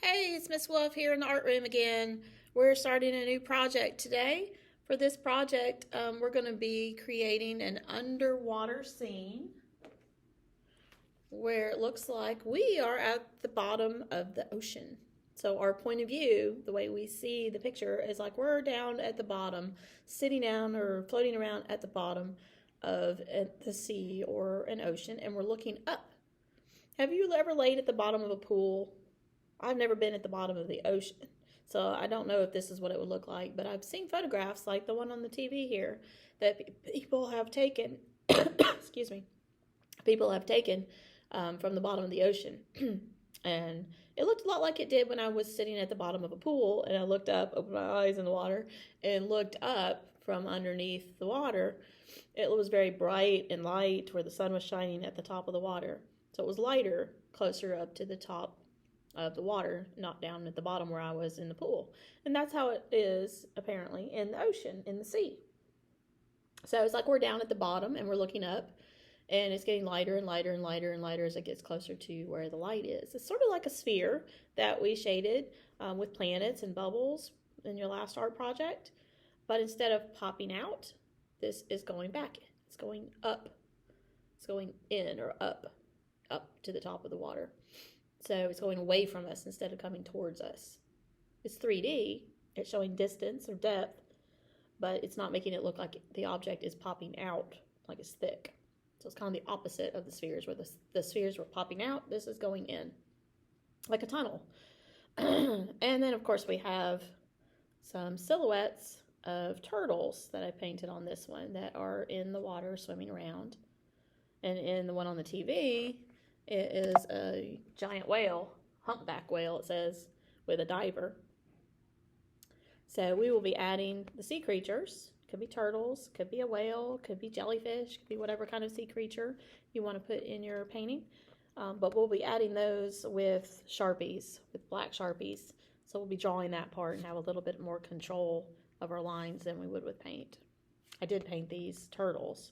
Hey, it's Miss Wolf here in the art room again. We're starting a new project today. For this project, we're going to be creating an underwater scene where it looks like we are at the bottom of the ocean. So our point of view, the way we see the picture, is like we're down at the bottom, sitting down or floating around at the bottom of the sea or an ocean, and we're looking up. Have you ever laid at the bottom of a pool? I've never been at the bottom of the ocean, so I don't know if this is what it would look like, but I've seen photographs like the one on the TV here that people have taken, excuse me, people have taken from the bottom of the ocean. And it looked a lot like it did when I was sitting at the bottom of a pool and I looked up, opened my eyes in the water, and looked up from underneath the water. It was very bright and light where the sun was shining at the top of the water. So it was lighter closer up to the top of the water, not down at the bottom where I was in the pool. And that's how it is apparently in the ocean, in the sea. So it's like we're down at the bottom and we're looking up, and it's getting lighter and lighter and lighter and lighter as it gets closer to where the light is. It's sort of like a sphere that we shaded with planets and bubbles in your last art project, but instead of popping out, this is going back. It's going up. It's going in or up to the top of the water. So it's going away from us instead of coming towards us. It's 3D. It's showing distance or depth, but it's not making it look like the object is popping out, like it's thick. So it's kind of the opposite of the spheres, where the spheres were popping out. This is going in, like a tunnel. And then, of course, we have some silhouettes of turtles that I painted on this one that are in the water swimming around. And in the one on the TV, it is a giant whale, humpback whale, it says, with a diver. So we will be adding the sea creatures. Could be turtles, could be a whale, could be jellyfish, could be whatever kind of sea creature you want to put in your painting. But we'll be adding those with Sharpies, with black Sharpies. So we'll be drawing that part and have a little bit more control of our lines than we would with paint. I did paint these turtles,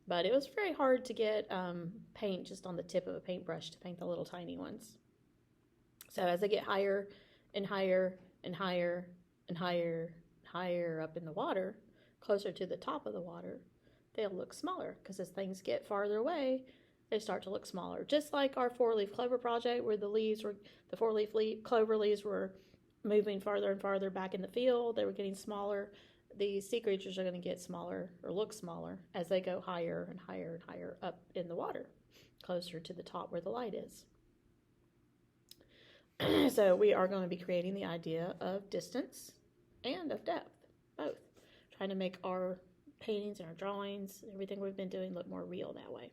but it was very hard to get paint just on the tip of a paintbrush to paint the little tiny ones. So as they get higher and higher and higher and higher and higher up in the water, closer to the top of the water, they'll look smaller, because as things get farther away, they start to look smaller. Just like our 4-leaf clover project, where the 4-leaf clover leaves were moving farther and farther back in the field, they were getting smaller. These sea creatures are going to get smaller or look smaller as they go higher and higher and higher up in the water, closer to the top where the light is. So we are going to be creating the idea of distance and of depth, both. Trying to make our paintings and our drawings, everything we've been doing, look more real that way.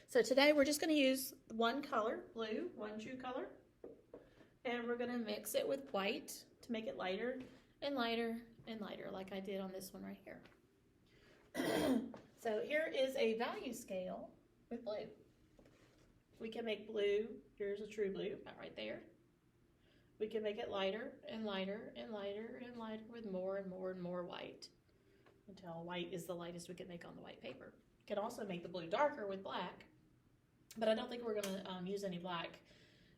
So today we're just going to use one color, blue, one true color, and we're going to mix it with white to make it lighter and lighter and lighter, like I did on this one right here. So here is a value scale with blue. We can make blue, here's a true blue, about right there. We can make it lighter and lighter and lighter and lighter with more and more and more white, until white is the lightest we can make on the white paper. You can also make the blue darker with black, but I don't think we're going to use any black,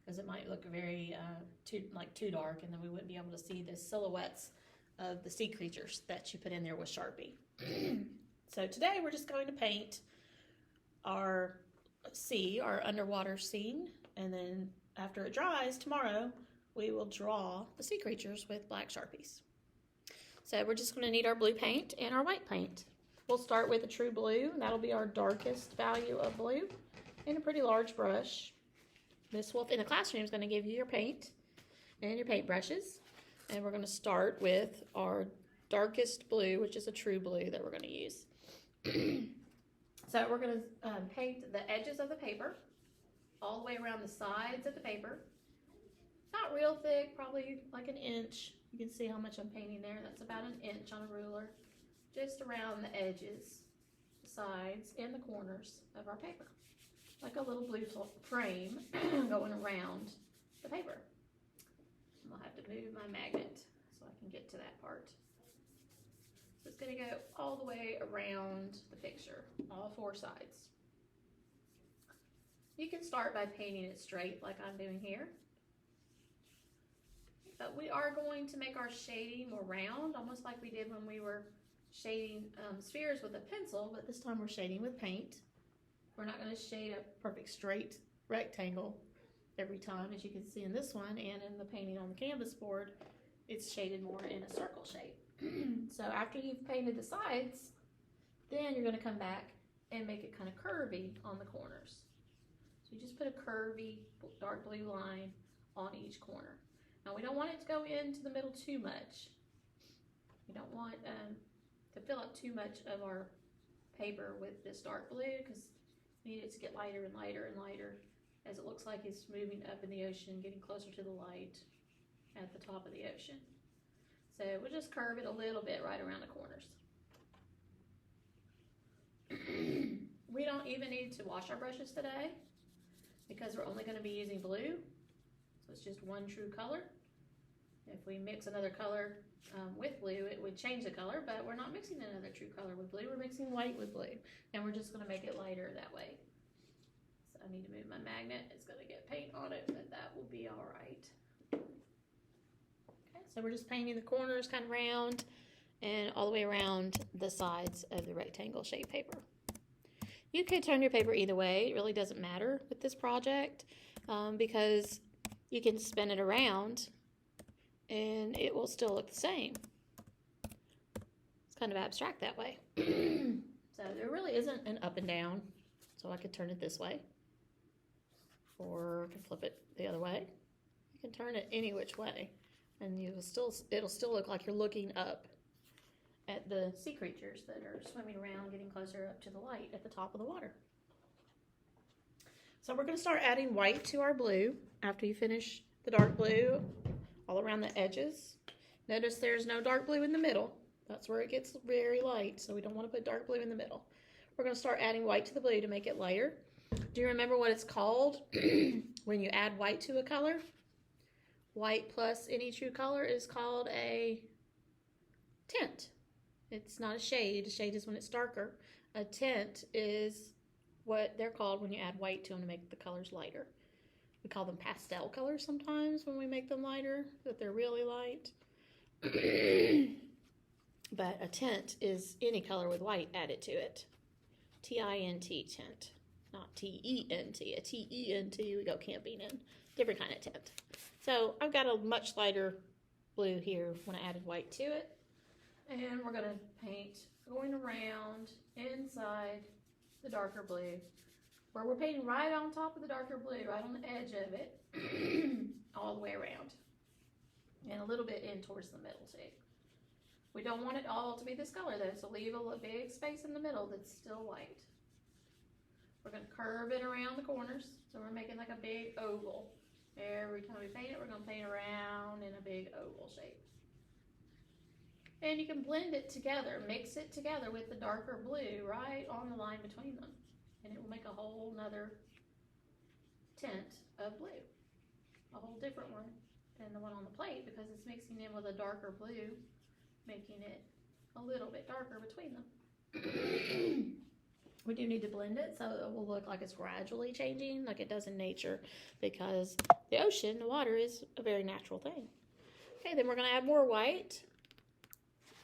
because it might look very too dark, and then we wouldn't be able to see the silhouettes of the sea creatures that you put in there with Sharpie. So today we're just going to paint our sea, our underwater scene, and then after it dries tomorrow, we will draw the sea creatures with black Sharpies. So we're just going to need our blue paint and our white paint. We'll start with a true blue, and that'll be our darkest value of blue, and a pretty large brush. Miss Wolf in the classroom is going to give you your paint and your paint brushes, and we're going to start with our darkest blue, which is a true blue that we're going to use. So we're going to paint the edges of the paper all the way around the sides of the paper. Not real thick, probably like an inch. You can see how much I'm painting there. That's about an inch on a ruler, just around the edges, the sides, and the corners of our paper, like a little blue frame going around the paper. I'll have to move my magnet so I can get to that part. So it's going to go all the way around the picture, all 4 sides. You can start by painting it straight like I'm doing here. but we are going to make our shading more round, almost like we did when we were shading spheres with a pencil, but this time we're shading with paint. We're not going to shade a perfect straight rectangle every time, as you can see in this one, and in the painting on the canvas board, it's shaded more in a circle shape. So after you've painted the sides, then you're going to come back and make it kind of curvy on the corners. So you just put a curvy dark blue line on each corner. Now we don't want it to go into the middle too much. We don't want to fill up too much of our paper with this dark blue, because we need it to get lighter and lighter and lighter as it looks like it's moving up in the ocean, getting closer to the light at the top of the ocean. So we'll just curve it a little bit right around the corners. We don't even need to wash our brushes today because we're only going to be using blue. So it's just one true color. If we mix another color with blue, it would change the color, but we're not mixing another true color with blue. We're mixing white with blue, and we're just going to make it lighter that way. So I need to move my magnet. It's going to get paint on it, but that will be all right. Okay, so we're just painting the corners kind of round and all the way around the sides of the rectangle shaped paper. You could turn your paper either way. It really doesn't matter with this project because you can spin it around and it will still look the same. It's kind of abstract that way. So there really isn't an up and down. So I could turn it this way, or I can flip it the other way. You can turn it any which way, and it'll still look like you're looking up at the sea creatures that are swimming around, getting closer up to the light at the top of the water. So we're going to start adding white to our blue after you finish the dark blue all around the edges. Notice there's no dark blue in the middle. That's where it gets very light, so we don't want to put dark blue in the middle. We're going to start adding white to the blue to make it lighter. Do you remember what it's called when you add white to a color? White plus any true color is called a tint. It's not a shade. A shade is when it's darker. A tint is what they're called when you add white to them to make the colors lighter. We call them pastel colors sometimes when we make them lighter, that they're really light. But a tint is any color with white added to it. T-I-N-T, tint. Not T-E-N-T. A T-E-N-T we go camping in. Different kind of tint. So I've got a much lighter blue here when I added white to it. And we're going to paint going around inside the darker blue, where we're painting right on top of the darker blue, right on the edge of it, all the way around, and a little bit in towards the middle too. We don't want it all to be this color though, so leave a big space in the middle that's still white. We're going to curve it around the corners, so we're making like a big oval. Every time we paint it, we're going to paint around in a big oval shape. And you can blend it together, mix it together with the darker blue right on the line between them. And it will make a whole nother tint of blue. A whole different one than the one on the plate, because it's mixing in with a darker blue, making it a little bit darker between them. We do need to blend it so it will look like it's gradually changing like it does in nature, because the ocean, the water, is a very natural thing. Okay, then we're going to add more white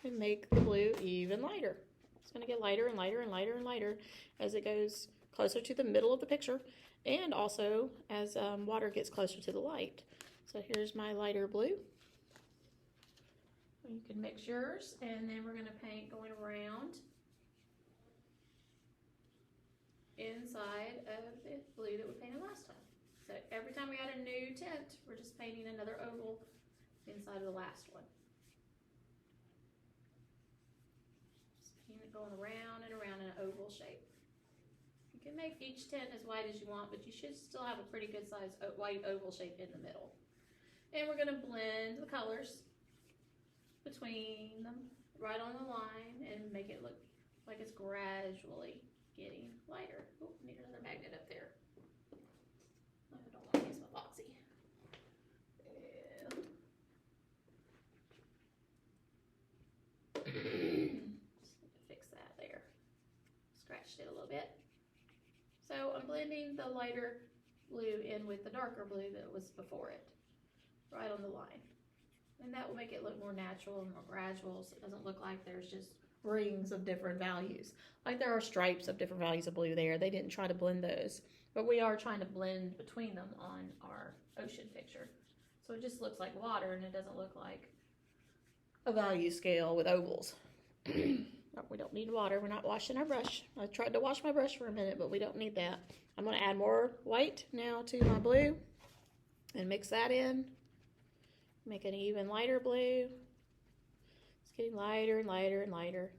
and make the blue even lighter. It's going to get lighter and lighter and lighter and lighter as it goes closer to the middle of the picture, and also as water gets closer to the light. So here's my lighter blue. You can mix yours, and then we're going to paint going around inside of the blue that we painted last time. So every time we add a new tint, we're just painting another oval inside of the last one. Going around and around in an oval shape. You can make each tint as wide as you want, but you should still have a pretty good size white oval shape in the middle. And we're going to blend the colors between them right on the line and make it look like it's gradually getting lighter. Oh, I need another magnet up there. I don't want to use my epoxy. It a little bit. So I'm blending the lighter blue in with the darker blue that was before it, right on the line. And that will make it look more natural and more gradual, so it doesn't look like there's just rings of different values. Like there are stripes of different values of blue there. They didn't try to blend those, but we are trying to blend between them on our ocean picture. So it just looks like water, and it doesn't look like a value scale with ovals. We don't need water. We're not washing our brush. I tried to wash my brush for a minute, but we don't need that. I'm going to add more white now to my blue and mix that in. Make an even lighter blue. It's getting lighter and lighter and lighter.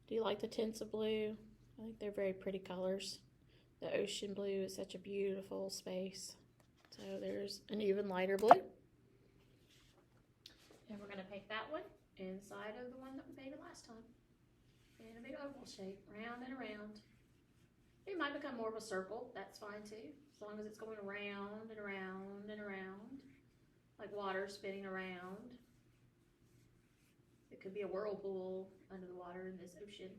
Do you like the tints of blue? I think they're very pretty colors. The ocean blue is such a beautiful space. So there's an even lighter blue. And we're going to paint that one inside of the one that we painted last time. In a big oval shape, round and around. It might become more of a circle, that's fine too. As long as it's going around and around and around. Like water spinning around. It could be a whirlpool under the water in this ocean.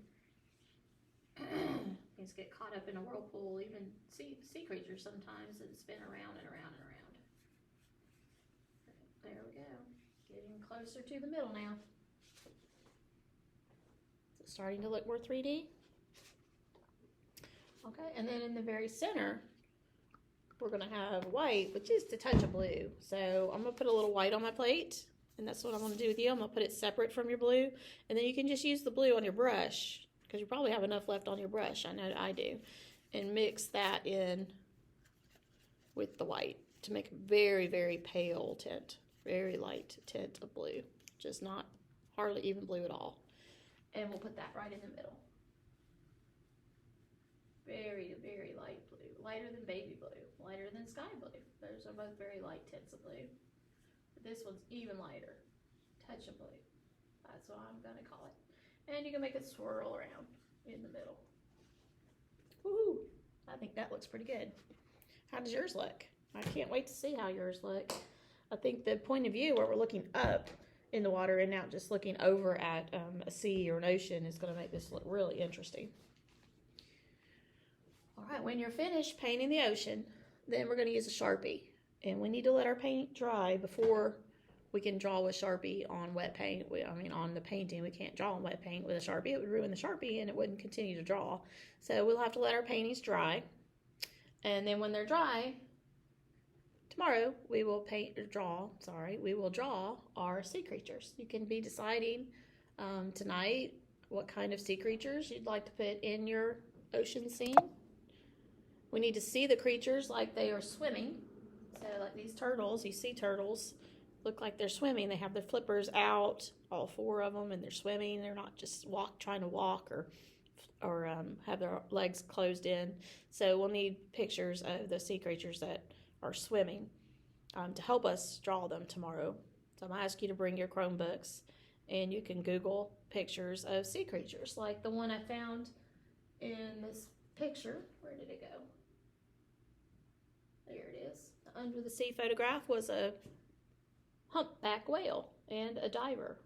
Things get caught up in a whirlpool, even sea creatures sometimes, that spin around and around and around. There we go. Getting closer to the middle now. It's starting to look more 3D. Okay, and then in the very center, we're going to have white with just a touch of blue. So I'm going to put a little white on my plate, and that's what I'm going to do with you. I'm going to put it separate from your blue, and then you can just use the blue on your brush, because you probably have enough left on your brush. I know I do. And mix that in with the white to make a very, very pale tint. Very light tint of blue. Just not hardly even blue at all. And we'll put that right in the middle. Very, very light blue. Lighter than baby blue. Lighter than sky blue. Those are both very light tints of blue. But this one's even lighter. Touch of blue. That's what I'm going to call it. And you can make it swirl around in the middle. Woohoo! I think that looks pretty good. How does yours look? I can't wait to see how yours look. I think the point of view where we're looking up in the water and now just looking over at a sea or an ocean is going to make this look really interesting. All right, when you're finished painting the ocean, then we're going to use a Sharpie. And we need to let our paint dry before we can draw with Sharpie on wet paint. On the painting, we can't draw on wet paint with a Sharpie. It would ruin the Sharpie and it wouldn't continue to draw. So we'll have to let our paintings dry. And then when they're dry, tomorrow we will draw our sea creatures. You can be deciding tonight what kind of sea creatures you'd like to put in your ocean scene. We need to see the creatures like they are swimming. So like these turtles, these sea turtles, look like they're swimming. They have their flippers out, all 4 of them, and they're swimming. They're not just trying to walk or have their legs closed in. So we'll need pictures of the sea creatures that are swimming to help us draw them tomorrow. So I'm going to ask you to bring your Chromebooks, and you can Google pictures of sea creatures, like the one I found in this picture. Where did it go? There it is. The under the sea photograph was a humpback whale and a diver.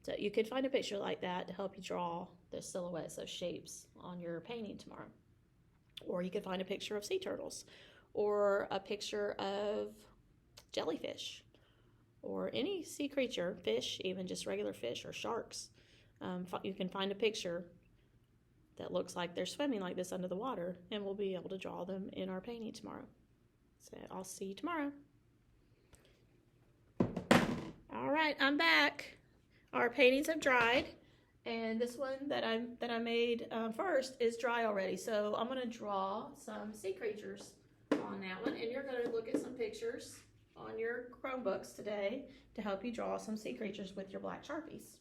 So you could find a picture like that to help you draw the silhouettes of shapes on your painting tomorrow. Or you could find a picture of sea turtles, or a picture of jellyfish, or any sea creature, fish, even just regular fish or sharks. You can find a picture that looks like they're swimming like this under the water, and we'll be able to draw them in our painting tomorrow. So I'll see you tomorrow. All right, I'm back. Our paintings have dried, and this one that I made first is dry already. So I'm going to draw some sea creatures on that one, and you're going to look at some pictures on your Chromebooks today to help you draw some sea creatures with your black Sharpies.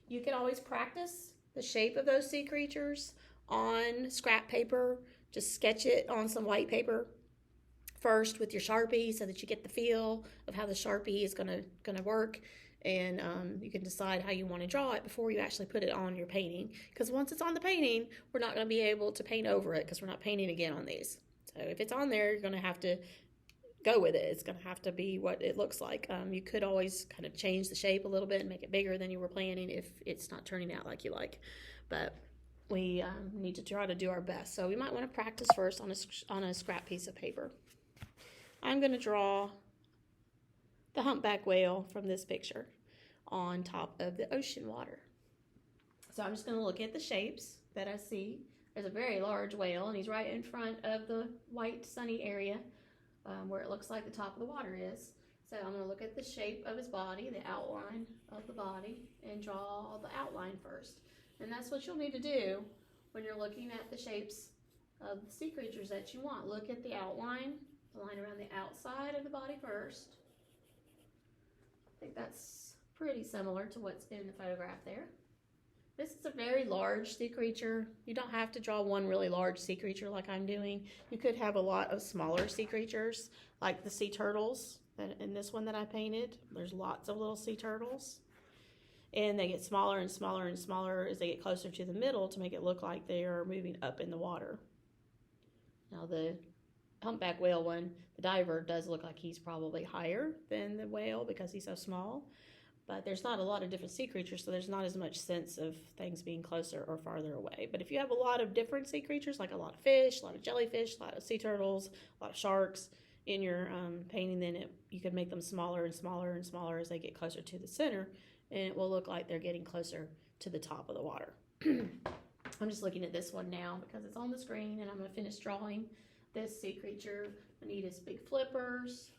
You can always practice the shape of those sea creatures on scrap paper. Just sketch it on some white paper first with your Sharpie so that you get the feel of how the Sharpie is gonna work, and you can decide how you want to draw it before you actually put it on your painting, because once it's on the painting, we're not going to be able to paint over it because we're not painting again on these. So if it's on there, you're going to have to go with it. It's going to have to be what it looks like. You could always kind of change the shape a little bit and make it bigger than you were planning if it's not turning out like you like. But we need to try to do our best. So we might want to practice first on a scrap piece of paper. I'm going to draw the humpback whale from this picture on top of the ocean water. So I'm just going to look at the shapes that I see. There's a very large whale, and he's right in front of the white sunny area where it looks like the top of the water is. So I'm going to look at the shape of his body, the outline of the body, and draw the outline first. And that's what you'll need to do when you're looking at the shapes of the sea creatures that you want. Look at the outline, the line around the outside of the body first. I think that's pretty similar to what's in the photograph there. This is a very large sea creature. You don't have to draw one really large sea creature like I'm doing. You could have a lot of smaller sea creatures, like the sea turtles. In this one that I painted, there's lots of little sea turtles. And they get smaller and smaller and smaller as they get closer to the middle to make it look like they are moving up in the water. Now the humpback whale one, the diver, does look like he's probably higher than the whale because he's so small. But there's not a lot of different sea creatures, so there's not as much sense of things being closer or farther away. But if you have a lot of different sea creatures, like a lot of fish, a lot of jellyfish, a lot of sea turtles, a lot of sharks in your painting, then you can make them smaller and smaller and smaller as they get closer to the center, and it will look like they're getting closer to the top of the water. I'm just looking at this one now because it's on the screen, and I'm going to finish drawing this sea creature. I need his big flippers,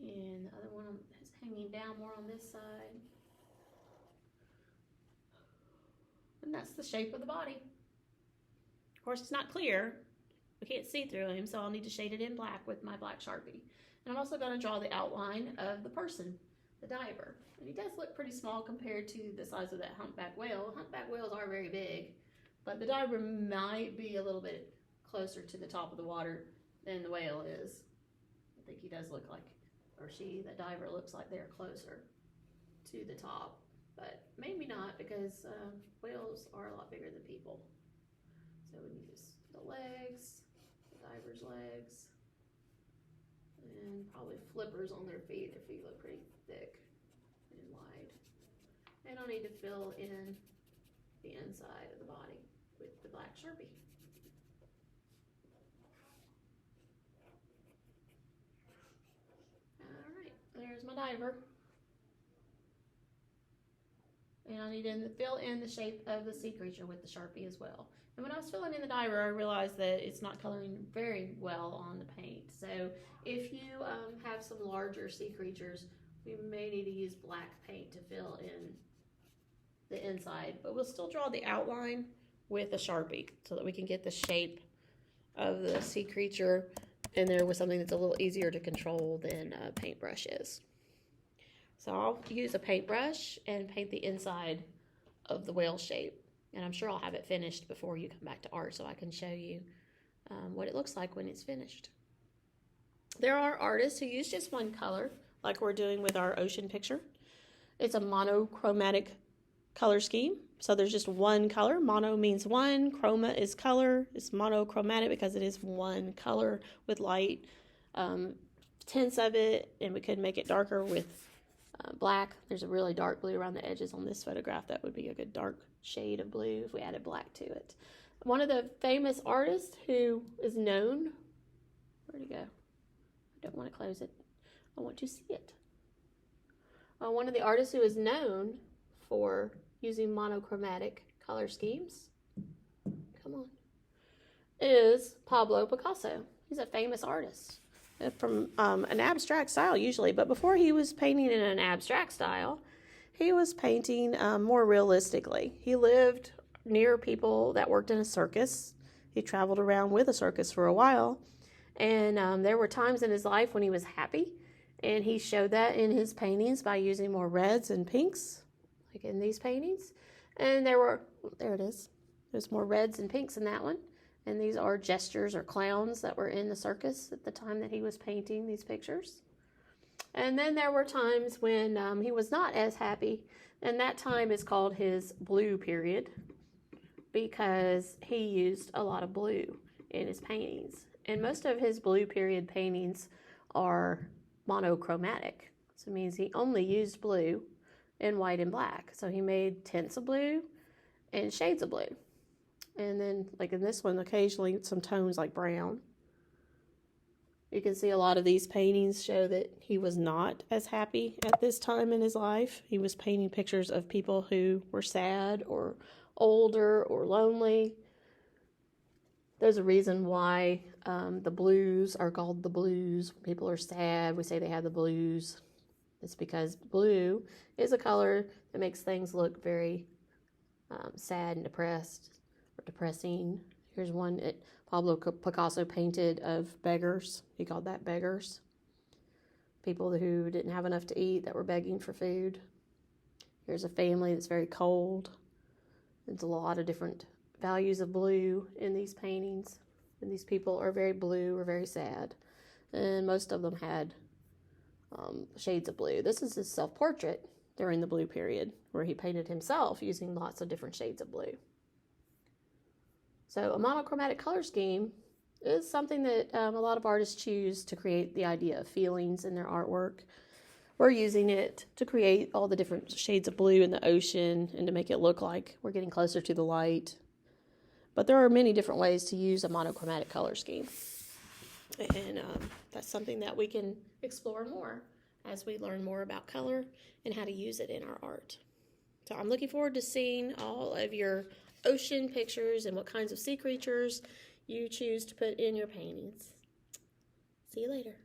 and the other one is hanging down more on this side. And that's the shape of the body. Of course, it's not clear. We can't see through him, so I'll need to shade it in black with my black Sharpie. And I'm also going to draw the outline of the person, the diver. And he does look pretty small compared to the size of that humpback whale. Humpback whales are very big, but the diver might be a little bit closer to the top of the water than the whale is. I think he does look like, or she, the diver, looks like they're closer to the top, but maybe not because whales are a lot bigger than people. So we need the legs, the diver's legs, and probably flippers on their feet. Their feet look pretty thick and wide. And I'll need to fill in the inside of the body with the black Sharpie. Alright, there's my diver. And I need to fill in the shape of the sea creature with the Sharpie as well. And when I was filling in the diver, I realized that it's not coloring very well on the paint. So if you have some larger sea creatures, we may need to use black paint to fill in the inside. But we'll still draw the outline with a Sharpie so that we can get the shape of the sea creature in there with something that's a little easier to control than a paintbrush is. So I'll use a paintbrush and paint the inside of the whale shape. And I'm sure I'll have it finished before you come back to art so I can show you what it looks like when it's finished. There are artists who use just one color, like we're doing with our ocean picture. It's a monochromatic color scheme. So there's just one color. Mono means one. Chroma is color. It's monochromatic because it is one color with light tints of it. And we could make it darker with black. There's a really dark blue around the edges on this photograph. That would be a good dark shade of blue if we added black to it. One of the famous artists who is known, where'd it go? I don't want to close it. I want to see it. One of the artists who is known for using monochromatic color schemes, come on, is Pablo Picasso. He's a famous artist from an abstract style usually, but before he was painting in an abstract style, he was painting more realistically. He lived near people that worked in a circus. He traveled around with a circus for a while, and there were times in his life when he was happy, and he showed that in his paintings by using more reds and pinks, like in these paintings. And there it is. There's more reds and pinks in that one. And these are gestures or clowns that were in the circus at the time that he was painting these pictures. And then there were times when he was not as happy, and that time is called his blue period because he used a lot of blue in his paintings. And most of his blue period paintings are monochromatic. So it means he only used blue and white and black. So he made tints of blue and shades of blue. And then, like in this one, occasionally some tones like brown. You can see a lot of these paintings show that he was not as happy at this time in his life. He was painting pictures of people who were sad or older or lonely. There's a reason why the blues are called the blues. When people are sad, we say they have the blues. It's because blue is a color that makes things look very sad and depressed or depressing. Here's one that Pablo Picasso painted of beggars. He called that beggars. People who didn't have enough to eat, that were begging for food. Here's a family that's very cold. There's a lot of different values of blue in these paintings. And these people are very blue or very sad. And most of them had shades of blue. This is his self-portrait during the blue period, where he painted himself using lots of different shades of blue. So a monochromatic color scheme is something that a lot of artists choose to create the idea of feelings in their artwork. We're using it to create all the different shades of blue in the ocean and to make it look like we're getting closer to the light. But there are many different ways to use a monochromatic color scheme. And that's something that we can explore more as we learn more about color and how to use it in our art. So I'm looking forward to seeing all of your ocean pictures and what kinds of sea creatures you choose to put in your paintings. See you later.